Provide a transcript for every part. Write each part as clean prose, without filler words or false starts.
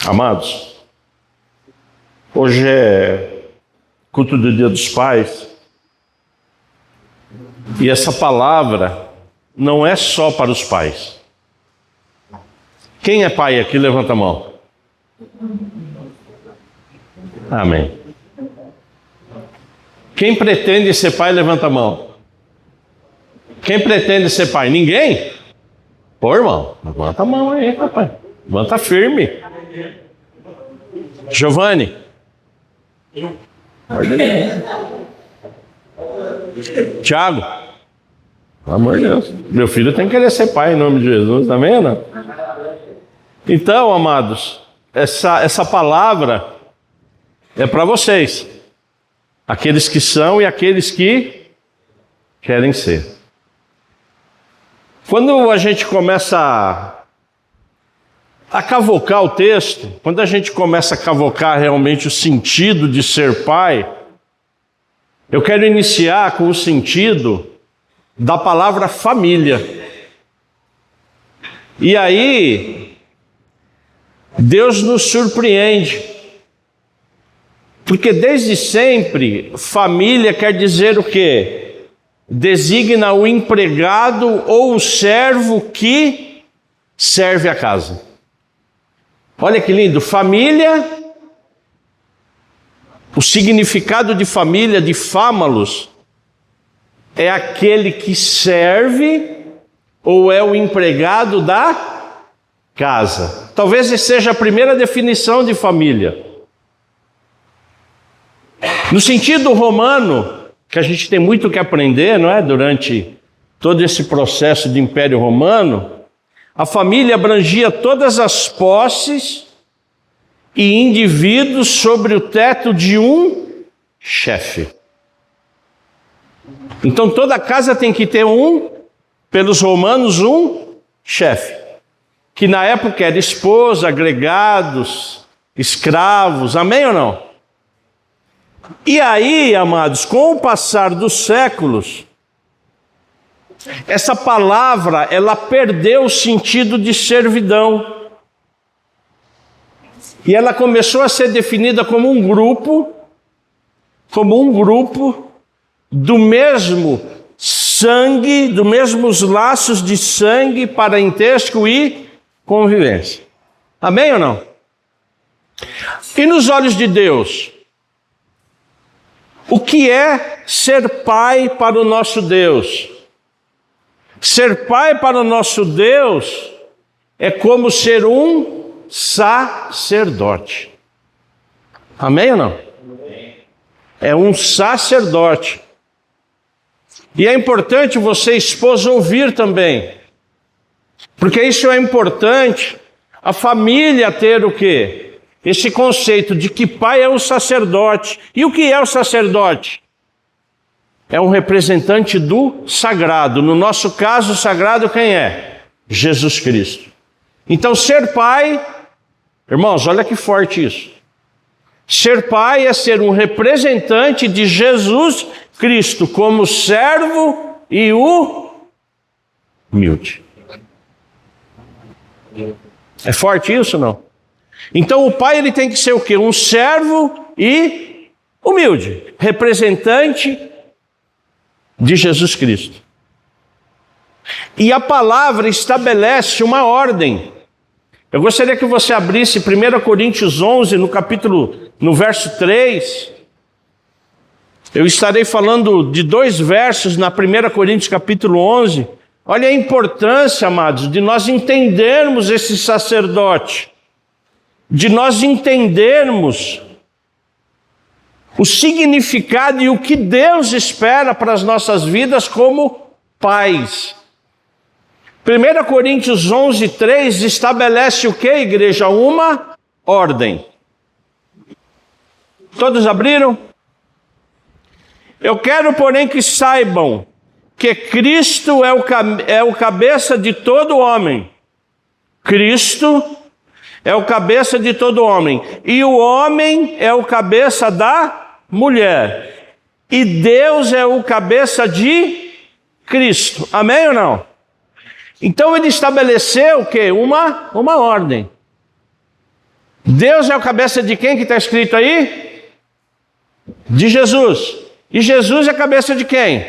Amados, hoje é culto do Dia dos Pais, e essa palavra não é só para os pais. Quem é pai aqui, levanta a mão. Amém. Quem pretende ser pai, levanta a mão. Quem pretende ser pai? Ninguém? Pô, irmão, levanta a mão aí, rapaz. Levanta firme. Giovanni. Tiago. Pelo amor de Deus. Meu filho tem que querer ser pai em nome de Jesus, tá vendo? Então, amados, essa palavra é para vocês. Aqueles que são e aqueles que querem ser. Quando a gente começa a cavocar o texto, quando a gente começa a cavocar realmente o sentido de ser pai, eu quero iniciar com o sentido da palavra família. E aí, Deus nos surpreende, porque desde sempre, família quer dizer o quê? Designa o empregado ou o servo que serve a casa. Olha que lindo, família, o significado de família, de fámalos, é aquele que serve ou é o empregado da casa. Talvez essa seja a primeira definição de família. No sentido romano, que a gente tem muito que aprender, não é? Durante todo esse processo de Império Romano, a família abrangia todas as posses e indivíduos sobre o teto de um chefe. Então toda casa tem que ter pelos romanos, um chefe, que na época era esposa, agregados, escravos, amém ou não? E aí, amados, com o passar dos séculos, essa palavra, ela perdeu o sentido de servidão. E ela começou a ser definida como um grupo do mesmo sangue, dos mesmos laços de sangue, parentesco e convivência. Amém ou não? E nos olhos de Deus, o que é ser pai para o nosso Deus? Ser pai para o nosso Deus é como ser um sacerdote. Amém ou não? É um sacerdote. E é importante você, esposa, ouvir também. Porque isso é importante, a família ter o quê? Esse conceito de que pai é um sacerdote. E o que é o sacerdote? É um representante do sagrado. No nosso caso, o sagrado quem é? Jesus Cristo. Então, ser pai, irmãos, olha que forte isso. Ser pai é ser um representante de Jesus Cristo como servo e humilde. É forte isso, não? Então o pai ele tem que ser o quê? Um servo e humilde, representante de Jesus Cristo. E a palavra estabelece uma ordem. Eu gostaria que você abrisse 1 Coríntios 11, no verso 3. Eu estarei falando de 2 versos na 1 Coríntios capítulo 11. Olha a importância, amados, de nós entendermos esse sacerdote. De nós entendermos o significado e o que Deus espera para as nossas vidas como pais. 1 Coríntios 11, 3 estabelece o que, igreja? Uma ordem. Todos abriram? Eu quero, porém, que saibam que Cristo é o cabeça de todo homem. Cristo é o cabeça de todo homem. E o homem é o cabeça da mulher. E Deus é o cabeça de Cristo. Amém ou não? Então ele estabeleceu o quê? Uma ordem. Deus é o cabeça de quem que está escrito aí? De Jesus. E Jesus é a cabeça de quem?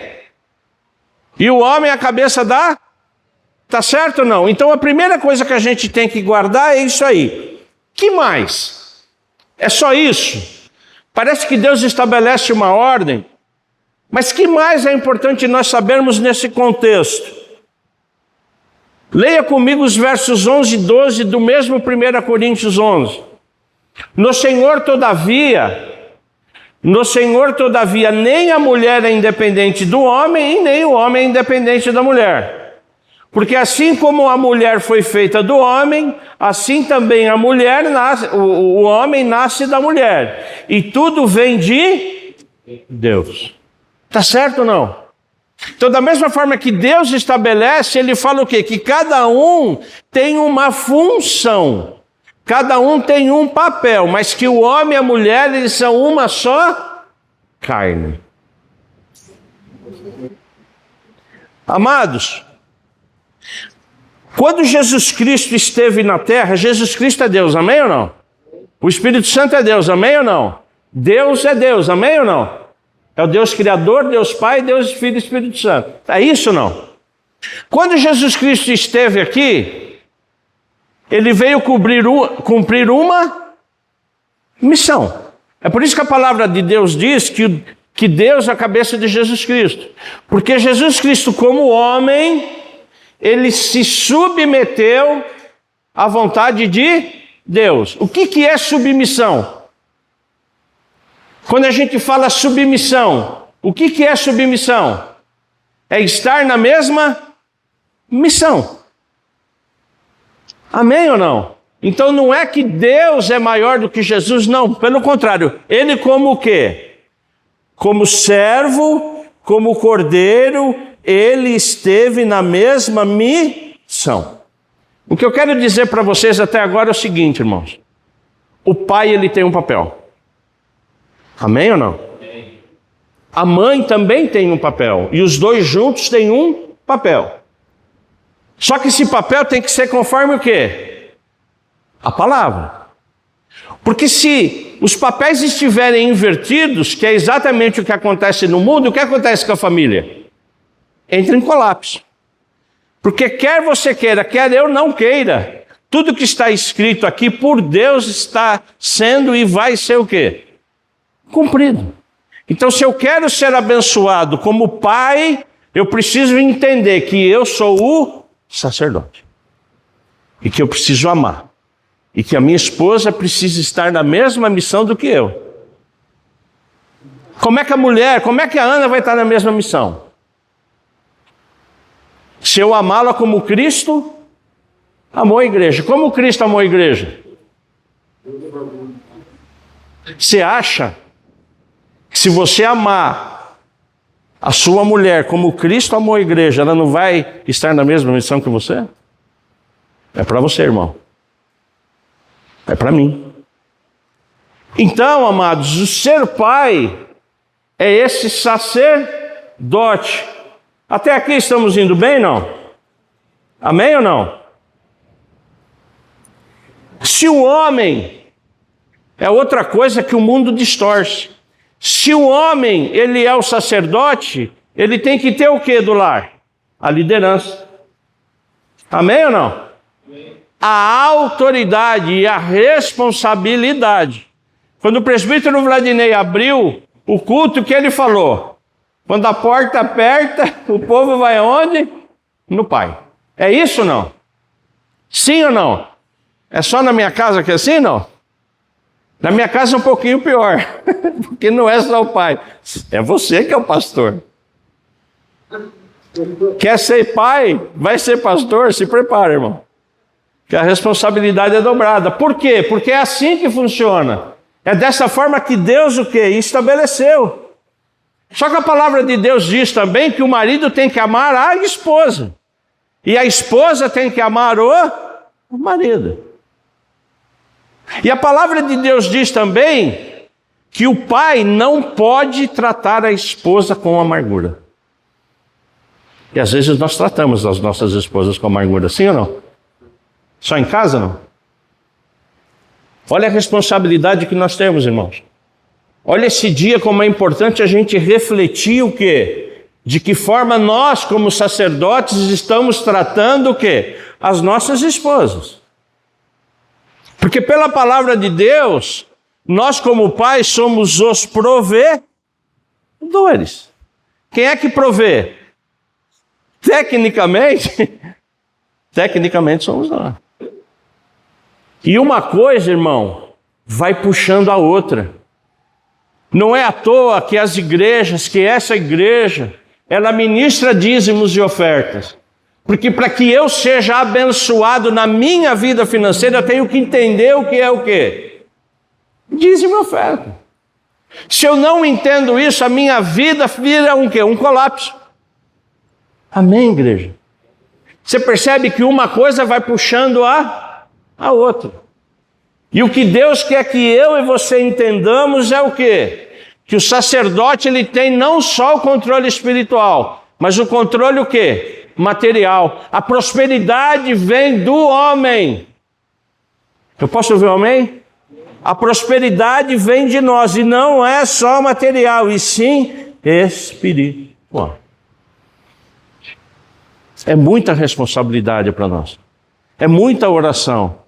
E o homem é a cabeça da? Tá certo ou não? Então a primeira coisa que a gente tem que guardar é isso aí. Que mais? É só isso? Parece que Deus estabelece uma ordem, mas que mais é importante nós sabermos nesse contexto? Leia comigo os versos 11 e 12 do mesmo 1 Coríntios 11. No Senhor, todavia, nem a mulher é independente do homem e nem o homem é independente da mulher. Porque assim como a mulher foi feita do homem, assim também a mulher nasce, o homem nasce da mulher. E tudo vem de Deus. Tá certo ou não? Então, da mesma forma que Deus estabelece, ele fala o quê? Que cada um tem uma função. Cada um tem um papel, mas que o homem e a mulher, eles são uma só carne. Amados, quando Jesus Cristo esteve na terra, Jesus Cristo é Deus, amém ou não? O Espírito Santo é Deus, amém ou não? Deus é Deus, amém ou não? É o Deus Criador, Deus Pai, Deus Filho e Espírito Santo. É isso ou não? Quando Jesus Cristo esteve aqui, ele veio cumprir uma missão. É por isso que a palavra de Deus diz que Deus é a cabeça de Jesus Cristo. Porque Jesus Cristo, como homem, ele se submeteu à vontade de Deus. O que é submissão? Quando a gente fala submissão, o que é submissão? É estar na mesma missão. Amém ou não? Então não é que Deus é maior do que Jesus, não. Pelo contrário, ele como o quê? Como servo, como cordeiro, ele esteve na mesma missão. O que eu quero dizer para vocês até agora é o seguinte, irmãos. O pai, ele tem um papel. Amém ou não? Amém. A mãe também tem um papel. E os dois juntos têm um papel. Só que esse papel tem que ser conforme o quê? A palavra. Porque se os papéis estiverem invertidos, que é exatamente o que acontece no mundo, o que acontece com a família? Entra em colapso. Porque quer você queira, quer eu não queira, tudo que está escrito aqui por Deus está sendo e vai ser o quê? Cumprido. Então, se eu quero ser abençoado como pai, eu preciso entender que eu sou o sacerdote. E que eu preciso amar. E que a minha esposa precisa estar na mesma missão do que eu. Como é que a Ana vai estar na mesma missão? Se eu amá-la como Cristo amou a igreja. Como Cristo amou a igreja? Você acha que se você amar a sua mulher como Cristo amou a igreja, ela não vai estar na mesma missão que você? É para você, irmão. É para mim. Então, amados, o ser pai é esse sacerdote. Até aqui estamos indo bem, não? Amém ou não? Se o homem é outra coisa que o mundo distorce. Se o homem, ele é o sacerdote, ele tem que ter o que do lar? A liderança. Amém ou não? Amém. A autoridade e a responsabilidade. Quando o presbítero Vladinei abriu o culto, o que ele falou? Quando a porta aperta, o povo vai aonde? No Pai. É isso ou não? Sim ou não? É só na minha casa que é assim, não? Na minha casa é um pouquinho pior, porque não é só o pai, é você que é o pastor. Quer ser pai, vai ser pastor, se prepara, irmão. Que a responsabilidade é dobrada. Por quê? Porque é assim que funciona. É dessa forma que Deus o quê? Estabeleceu. Só que a palavra de Deus diz também que o marido tem que amar a esposa. E a esposa tem que amar o marido. E a palavra de Deus diz também que o pai não pode tratar a esposa com amargura. E às vezes nós tratamos as nossas esposas com amargura, sim ou não? Só em casa, não? Olha a responsabilidade que nós temos, irmãos. Olha esse dia como é importante a gente refletir o quê? De que forma nós, como sacerdotes, estamos tratando o quê? As nossas esposas. Porque pela palavra de Deus, nós como pais somos os provedores. Quem é que provê? Tecnicamente somos nós. E uma coisa, irmão, vai puxando a outra. Não é à toa que as igrejas, que essa igreja, ela ministra dízimos e ofertas. Porque para que eu seja abençoado na minha vida financeira, eu tenho que entender o que é o quê? Dízimo e oferta. Se eu não entendo isso, a minha vida vira um quê? Um colapso. Amém, igreja? Você percebe que uma coisa vai puxando a outra. E o que Deus quer que eu e você entendamos é o quê? Que o sacerdote ele tem não só o controle espiritual, mas o controle o quê? Material. A prosperidade vem do homem. Eu posso ouvir um amém? A prosperidade vem de nós e não é só material, e sim espiritual. É muita responsabilidade para nós. É muita oração.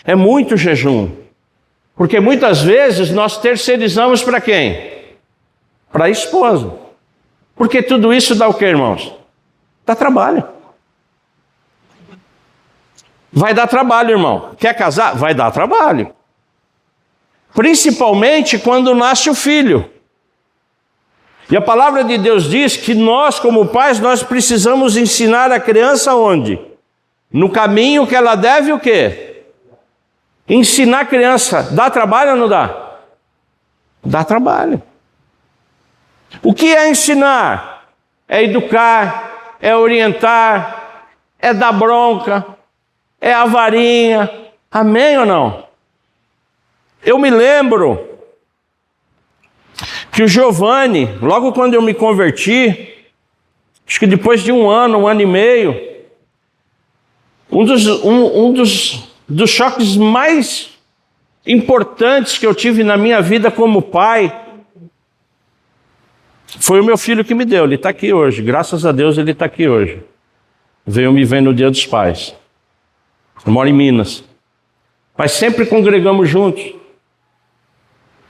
É muito jejum. Porque muitas vezes nós terceirizamos para quem? Para a esposa. Porque tudo isso dá o quê, irmãos? Dá trabalho. Vai dar trabalho, irmão. Quer casar? Vai dar trabalho. Principalmente quando nasce o filho. E a palavra de Deus diz que nós, como pais, nós precisamos ensinar a criança onde? No caminho que ela deve o quê? Ensinar a criança. Dá trabalho ou não dá? Dá trabalho. O que é ensinar? É educar, é orientar, é dar bronca, é a varinha. Amém ou não? Eu me lembro que o Giovanni, logo quando eu me converti, acho que depois de um ano e meio, um dos choques mais importantes que eu tive na minha vida como pai, foi o meu filho que me deu. Ele está aqui hoje, graças a Deus ele está aqui hoje. Veio me ver no Dia dos Pais. Eu moro em Minas. Mas sempre congregamos juntos.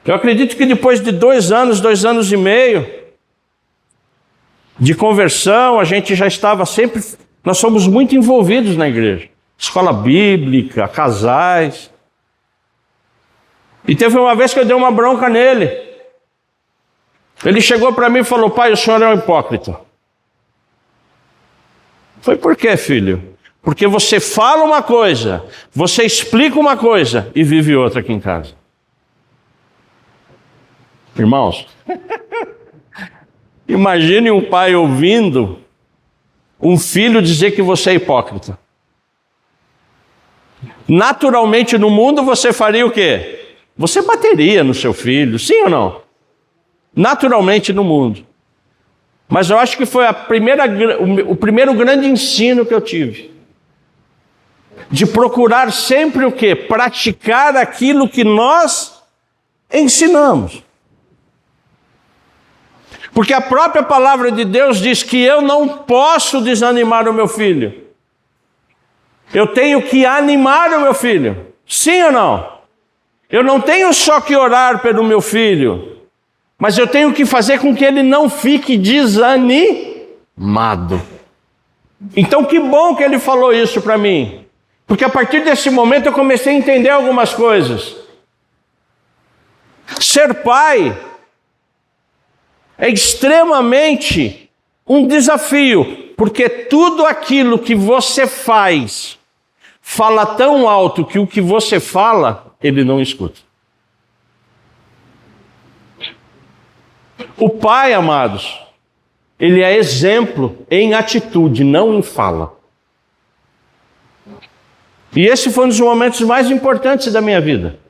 Eu acredito que depois de 2 anos e meio de conversão, a gente já estava sempre... Nós somos muito envolvidos na igreja. Escola bíblica, casais. E teve uma vez que eu dei uma bronca nele. Ele chegou para mim e falou: pai, o senhor é um hipócrita. Foi por quê, filho? Porque você fala uma coisa, você explica uma coisa e vive outra aqui em casa. Irmãos, imagine um pai ouvindo um filho dizer que você é hipócrita. Naturalmente no mundo você faria o quê? Você bateria no seu filho, sim ou não? Naturalmente no mundo. Mas eu acho que foi o primeiro grande ensino que eu tive. De procurar sempre o quê? Praticar aquilo que nós ensinamos. Porque a própria palavra de Deus diz que eu não posso desanimar o meu filho. Eu tenho que animar o meu filho. Sim ou não? Eu não tenho só que orar pelo meu filho, mas eu tenho que fazer com que ele não fique desanimado. Então que bom que ele falou isso para mim. Porque a partir desse momento eu comecei a entender algumas coisas. Ser pai é extremamente um desafio, porque tudo aquilo que você faz fala tão alto que o que você fala, ele não escuta. O pai, amados, ele é exemplo em atitude, não em fala. E esse foi um dos momentos mais importantes da minha vida.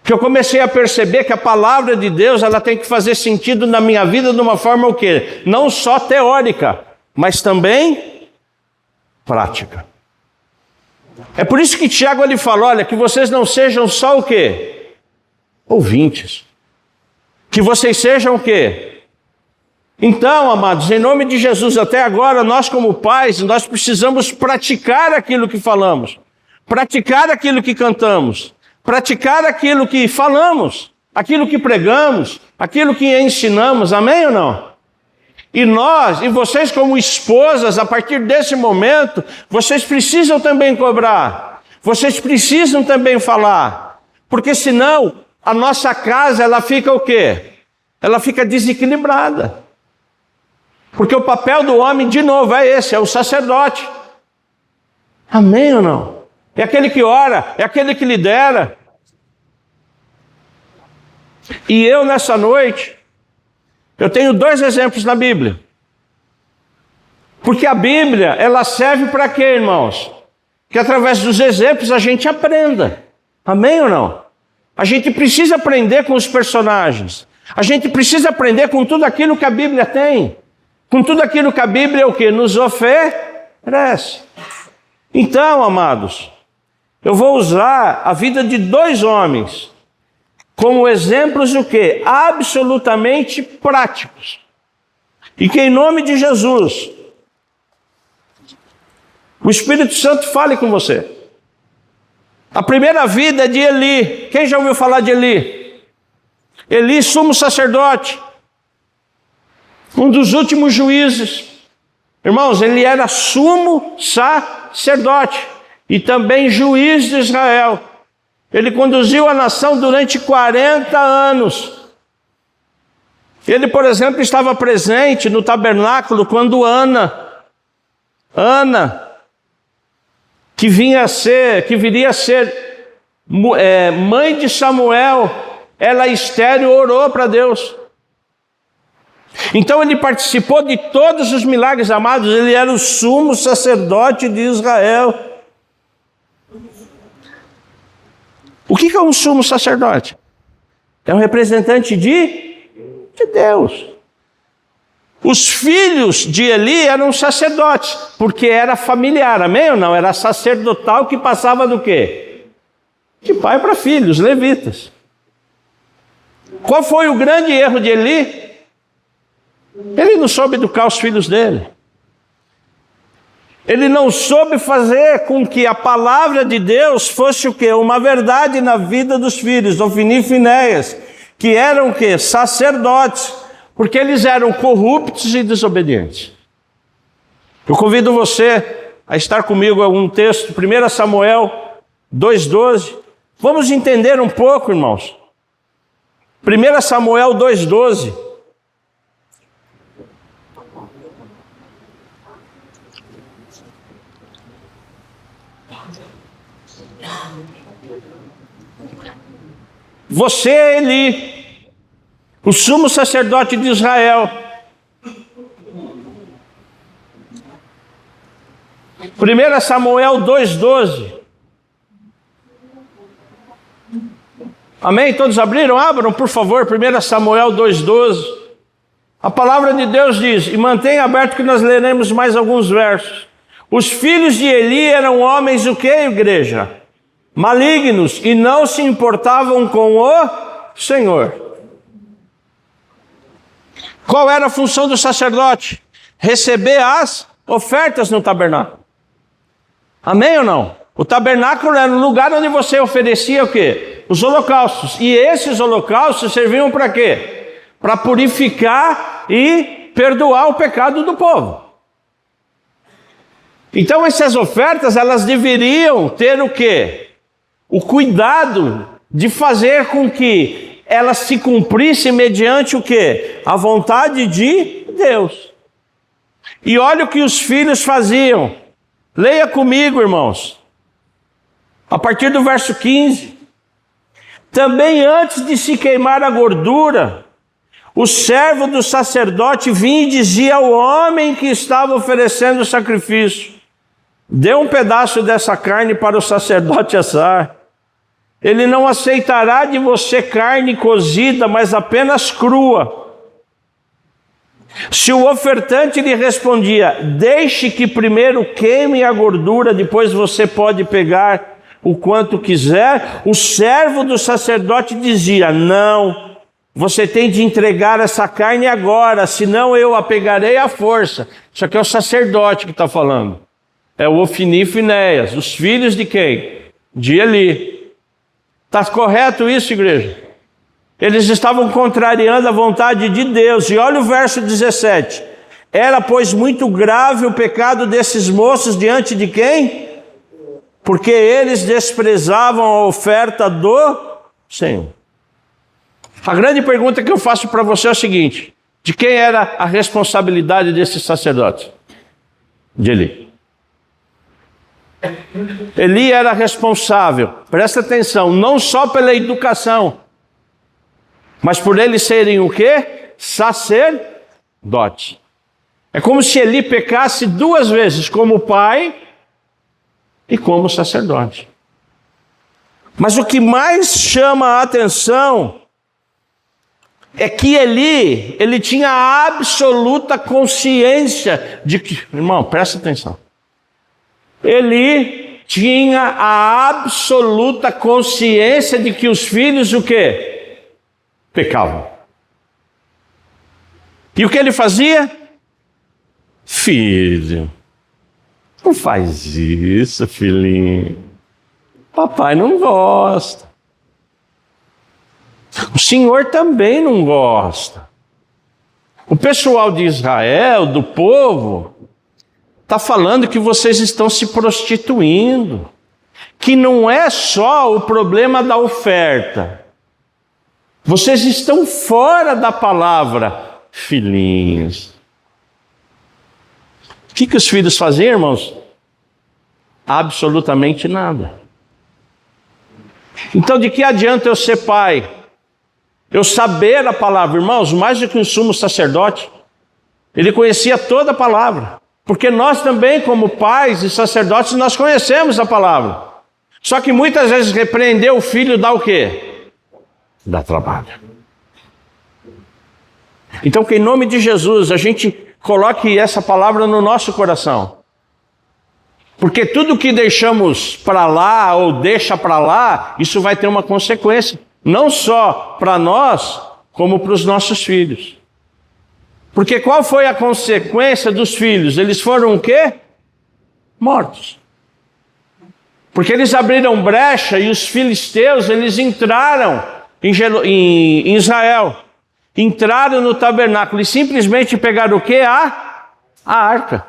Que eu comecei a perceber que a palavra de Deus, ela tem que fazer sentido na minha vida de uma forma o quê? Não só teórica, mas também prática. É por isso que Tiago ele fala, olha, que vocês não sejam só o quê? Ouvintes. Que vocês sejam o quê? Então, amados, em nome de Jesus, até agora, nós como pais, nós precisamos praticar aquilo que falamos, praticar aquilo que cantamos, praticar aquilo que falamos, aquilo que pregamos, aquilo que ensinamos, amém ou não? E nós, e vocês como esposas, a partir desse momento, vocês precisam também cobrar, vocês precisam também falar, porque senão a nossa casa, ela fica o quê? Ela fica desequilibrada. Porque o papel do homem, de novo, é esse, é o sacerdote. Amém ou não? É aquele que ora, é aquele que lidera. E eu, nessa noite, eu tenho 2 exemplos na Bíblia. Porque a Bíblia, ela serve para quê, irmãos? Que através dos exemplos a gente aprenda. Amém ou não? A gente precisa aprender com os personagens. A gente precisa aprender com tudo aquilo que a Bíblia tem. Com tudo aquilo que a Bíblia o quê? Nos oferece. Então, amados, eu vou usar a vida de 2 homens como exemplos o quê? Absolutamente práticos. E que em nome de Jesus, o Espírito Santo fale com você. A primeira vida é de Eli. Quem já ouviu falar de Eli? Eli, sumo sacerdote. Um dos últimos juízes. Irmãos, ele era sumo sacerdote e também juiz de Israel. Ele conduziu a nação durante 40 anos. Ele, por exemplo, estava presente no tabernáculo quando Ana, que viria a ser mãe de Samuel, ela estéril, orou para Deus. Então ele participou de todos os milagres, amados. Ele era o sumo sacerdote de Israel. O que é um sumo sacerdote? É um representante de Deus. Os filhos de Eli eram sacerdotes, porque era familiar, amém ou não? Era sacerdotal que passava do quê? De pai para filho, os levitas. Qual foi o grande erro de Eli? Ele não soube educar os filhos dele. Ele não soube fazer com que a palavra de Deus fosse o quê? Uma verdade na vida dos filhos, Ofni e Finéias, que eram o quê? Sacerdotes, porque eles eram corruptos e desobedientes. Eu convido você a estar comigo em um texto, 1 Samuel 2,12. Vamos entender um pouco, irmãos. 1 Samuel 2,12. Você é Eli, o sumo sacerdote de Israel. 1 Samuel 2,12. Amém? Todos abriram? Abram, por favor, 1 Samuel 2,12. A palavra de Deus diz, e mantenha aberto que nós leremos mais alguns versos. Os filhos de Eli eram homens o que, igreja? Malignos, e não se importavam com o Senhor. Qual era a função do sacerdote? Receber as ofertas no tabernáculo. Amém ou não? O tabernáculo era o lugar onde você oferecia o quê? Os holocaustos. E esses holocaustos serviam para quê? Para purificar e perdoar o pecado do povo. Então essas ofertas, elas deveriam ter o quê? O cuidado de fazer com que elas se cumprissem mediante o quê? A vontade de Deus. E olha o que os filhos faziam. Leia comigo, irmãos. A partir do verso 15. Também antes de se queimar a gordura, o servo do sacerdote vinha e dizia ao homem que estava oferecendo o sacrifício: dê um pedaço dessa carne para o sacerdote assar. Ele não aceitará de você carne cozida, mas apenas crua. Se o ofertante lhe respondia: deixe que primeiro queime a gordura, depois você pode pegar o quanto quiser, o servo do sacerdote dizia: não, você tem de entregar essa carne agora, senão eu a pegarei à força. Isso aqui é o sacerdote que está falando. É o Ofni e Finéias, os filhos de quem? De Eli. Está correto isso, igreja? Eles estavam contrariando a vontade de Deus. E olha o verso 17. Era, pois, muito grave o pecado desses moços diante de quem? Porque eles desprezavam a oferta do Senhor. A grande pergunta que eu faço para você é o seguinte: de quem era a responsabilidade desses sacerdotes? De Eli. Eli era responsável, presta atenção, não só pela educação, mas por eles serem o quê? Sacerdote. É como se Eli pecasse duas vezes, como pai e como sacerdote. Mas o que mais chama a atenção é que ele tinha a absoluta consciência de que... Irmão, presta atenção. Eli tinha a absoluta consciência de que os filhos o quê? Pecavam. E o que ele fazia? Filho, não faz isso, filhinho. Papai não gosta. O Senhor também não gosta. O pessoal de Israel, do povo, está falando que vocês estão se prostituindo. Que não é só o problema da oferta. Vocês estão fora da palavra, filhinhos. O que os filhos faziam, irmãos? Absolutamente nada. Então, de que adianta eu ser pai? Eu saber a palavra, irmãos, mais do que um sumo sacerdote. Ele conhecia toda a palavra. Porque nós também, como pais e sacerdotes, nós conhecemos a palavra. Só que muitas vezes repreender o filho dá o quê? Dá trabalho. Então, que em nome de Jesus, a gente coloque essa palavra no nosso coração. Porque tudo que deixamos para lá ou deixa para lá, isso vai ter uma consequência. Não só para nós, como para os nossos filhos. Porque qual foi a consequência dos filhos? Eles foram o quê? Mortos. Porque eles abriram brecha e os filisteus, eles entraram em Israel. Entraram no tabernáculo e simplesmente pegaram o quê? A arca.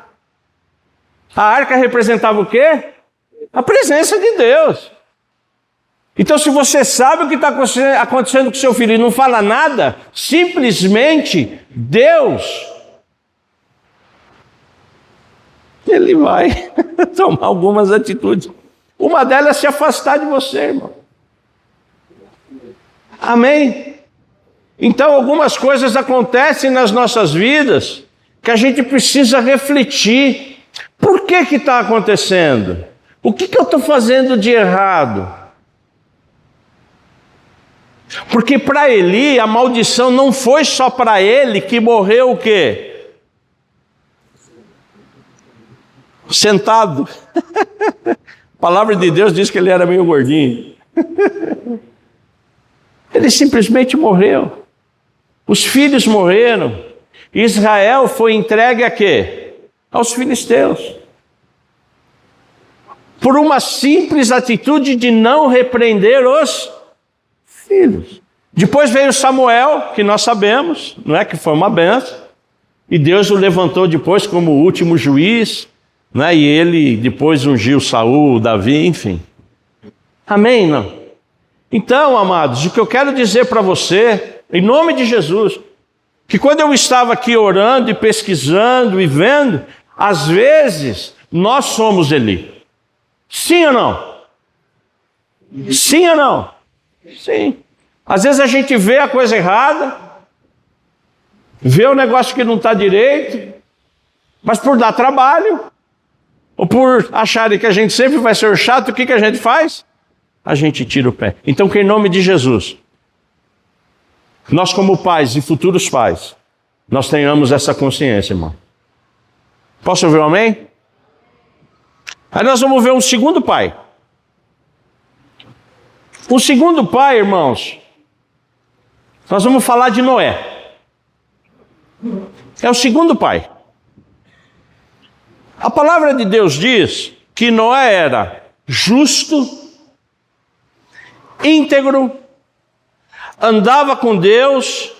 A arca representava o quê? A presença de Deus. Então, se você sabe o que está acontecendo com seu filho e não fala nada, simplesmente Deus, Ele vai tomar algumas atitudes. Uma delas é se afastar de você, irmão. Amém? Então, algumas coisas acontecem nas nossas vidas que a gente precisa refletir. Por que está acontecendo? O que eu estou fazendo de errado? Porque para Eli, a maldição não foi só para ele que morreu o quê? Sentado. A palavra de Deus diz que ele era meio gordinho. Ele simplesmente morreu. Os filhos morreram. Israel foi entregue a quê? Aos filisteus. Por uma simples atitude de não repreender os filhos. Depois veio Samuel, que nós sabemos, não é, que foi uma benção, e Deus o levantou depois como o último juiz, né? E ele depois ungiu Saul, Davi, enfim. Amém, não? Então, amados, o que eu quero dizer para você, em nome de Jesus, que quando eu estava aqui orando e pesquisando e vendo, às vezes nós somos Eli. Sim ou não? Sim ou não? Sim. Às vezes a gente vê a coisa errada, vê o negócio que não está direito, mas por dar trabalho, ou por acharem que a gente sempre vai ser chato, o que a gente faz? A gente tira o pé. Então, que em nome de Jesus, nós como pais e futuros pais, nós tenhamos essa consciência, irmão. Posso ouvir um amém? Aí nós vamos ver um segundo pai. O segundo pai, irmãos, nós vamos falar de Noé. É o segundo pai. A palavra de Deus diz que Noé era justo, íntegro, andava com Deus,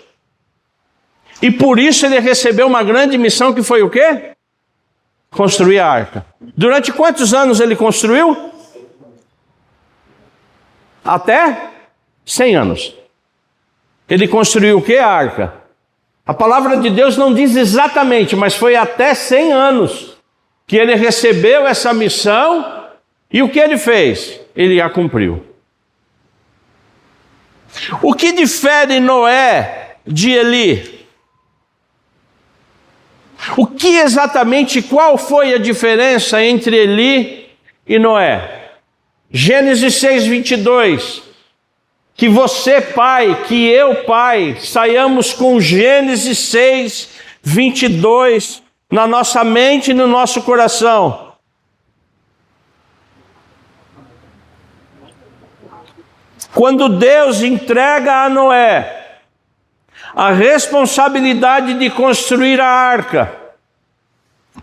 e por isso ele recebeu uma grande missão que foi o quê? Construir a arca. Durante quantos anos ele construiu? Até 100 anos. Ele construiu o quê? A arca. A palavra de Deus não diz exatamente, mas foi até 100 anos que ele recebeu essa missão, e o que ele fez? Ele a cumpriu. O que difere Noé de Eli? O que exatamente, qual foi a diferença entre Eli e Noé? Gênesis 6:22. Que você, pai, que eu, pai, saiamos com Gênesis 6:22 na nossa mente e no nosso coração. Quando Deus entrega a Noé a responsabilidade de construir a arca,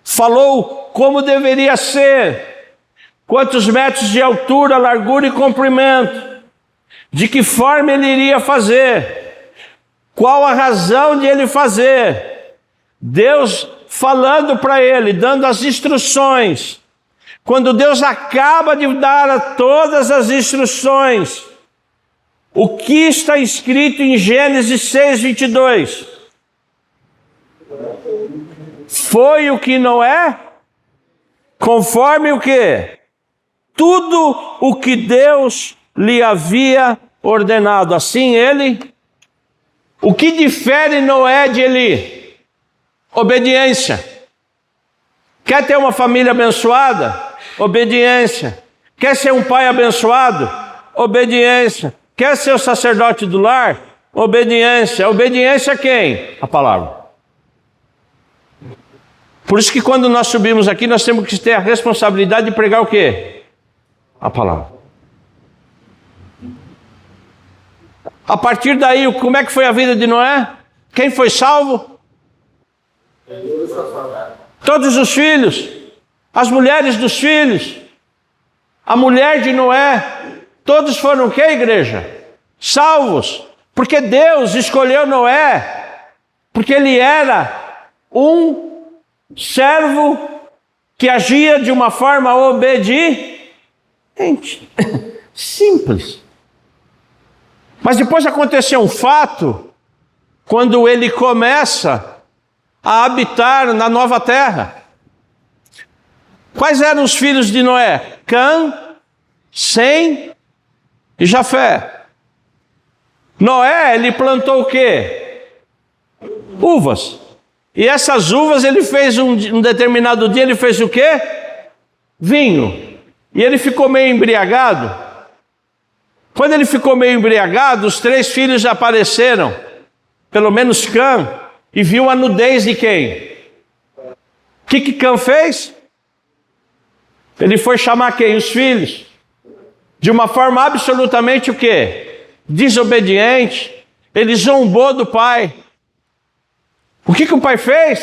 falou como deveria ser, quantos metros de altura, largura e comprimento, de que forma ele iria fazer, qual a razão de ele fazer. Deus falando para ele, dando as instruções. Quando Deus acaba de dar todas as instruções, o que está escrito em Gênesis 6:22? Foi o que Noé, conforme o que? Tudo o que Deus lhe havia ordenado. Assim ele. O que difere Noé de Eli? Obediência. Quer ter uma família abençoada? Obediência. Quer ser um pai abençoado? Obediência. Quer ser o sacerdote do lar? Obediência. Obediência a quem? A palavra. Por isso que quando nós subimos aqui, nós temos que ter a responsabilidade de pregar o quê? A palavra. A partir daí, como é que foi a vida de Noé? Quem foi salvo? Todos os filhos, as mulheres dos filhos, a mulher de Noé, todos foram o quê, igreja? Salvos. Porque Deus escolheu Noé, porque ele era um servo que agia de uma forma obediente. Simples. Mas depois aconteceu um fato, quando ele começa a habitar na nova terra. Quais eram os filhos de Noé? Cã, Sem e Jafé. Noé, ele plantou o quê? Uvas. E essas uvas ele fez um determinado dia, ele fez o quê? Vinho. E ele ficou meio embriagado. Quando ele ficou meio embriagado, os 3 filhos apareceram, pelo menos Cã, e viu a nudez de quem? O que Cã fez? Ele foi chamar quem? Os filhos. De uma forma absolutamente o quê? Desobediente. Ele zombou do pai. O que o pai fez?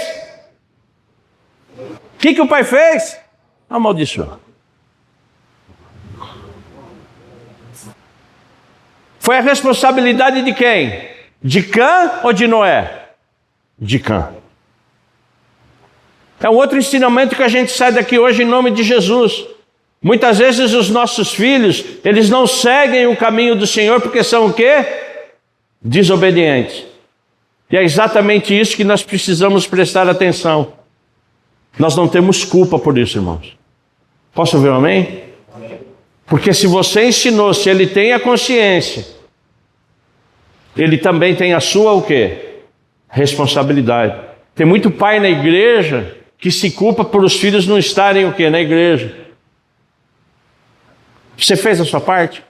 O que o pai fez? Amaldiçoou. Foi a responsabilidade de quem? De Cã ou de Noé? De Cã. É um outro ensinamento que a gente sai daqui hoje em nome de Jesus. Muitas vezes os nossos filhos, eles não seguem o caminho do Senhor porque são o quê? Desobedientes. E é exatamente isso que nós precisamos prestar atenção. Nós não temos culpa por isso, irmãos. Posso ouvir um amém? Porque se você ensinou, se ele tem a consciência, ele também tem a sua o quê? Responsabilidade. Tem muito pai na igreja que se culpa por os filhos não estarem o quê? Na igreja. Você fez a sua parte?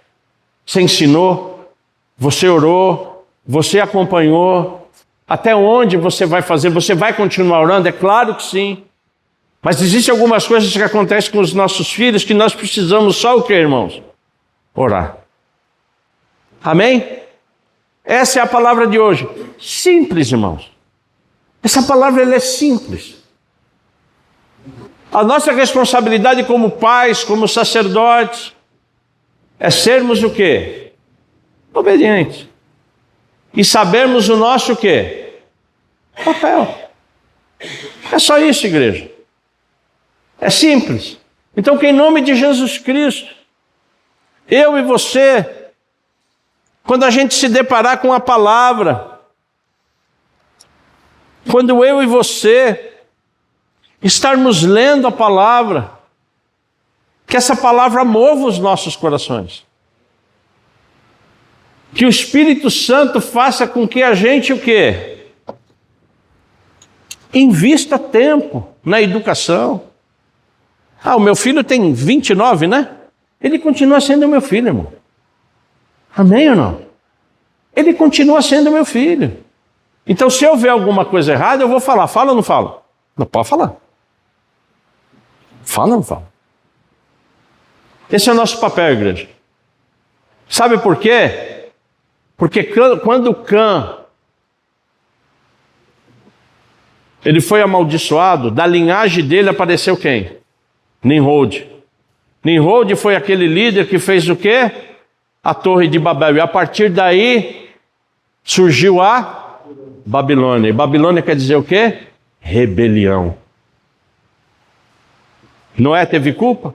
Você ensinou? Você orou? Você acompanhou? Até onde você vai fazer? Você vai continuar orando? É claro que sim. Mas existem algumas coisas que acontecem com os nossos filhos que nós precisamos só o quê, irmãos? Orar. Amém? Essa é a palavra de hoje. Simples, irmãos. Essa palavra ela é simples. A nossa responsabilidade como pais, como sacerdotes, é sermos o quê? Obedientes. E sabermos o nosso o quê? Papel. É só isso, igreja. É simples. Então, que em nome de Jesus Cristo, eu e você, quando a gente se deparar com a palavra, quando eu e você estarmos lendo a palavra, que essa palavra mova os nossos corações. Que o Espírito Santo faça com que a gente o quê? Invista tempo na educação. O meu filho tem 29, né? Ele continua sendo meu filho, irmão. Amém ou não? Ele continua sendo meu filho. Então, se eu ver alguma coisa errada, eu vou falar. Fala ou não fala? Não pode falar. Fala ou não fala? Esse é o nosso papel, igreja. Sabe por quê? Porque quando Cã ele foi amaldiçoado, da linhagem dele apareceu quem? Nimrod. Nimrod foi aquele líder que fez o quê? A Torre de Babel. E a partir daí surgiu a Babilônia. E Babilônia quer dizer o quê? Rebelião. Noé teve culpa?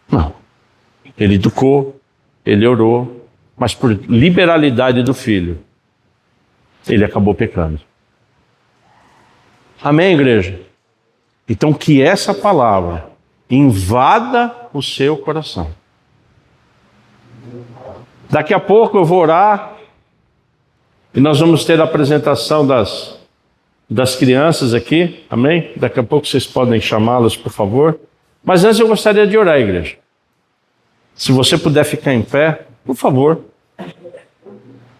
Não. Ele educou, ele orou, mas por liberalidade do filho, ele acabou pecando. Amém, igreja? Então que essa palavra invada o seu coração. Daqui a pouco eu vou orar e nós vamos ter a apresentação das crianças aqui, amém? Daqui a pouco vocês podem chamá-las, por favor. Mas antes eu gostaria de orar, igreja. Se você puder ficar em pé, por favor.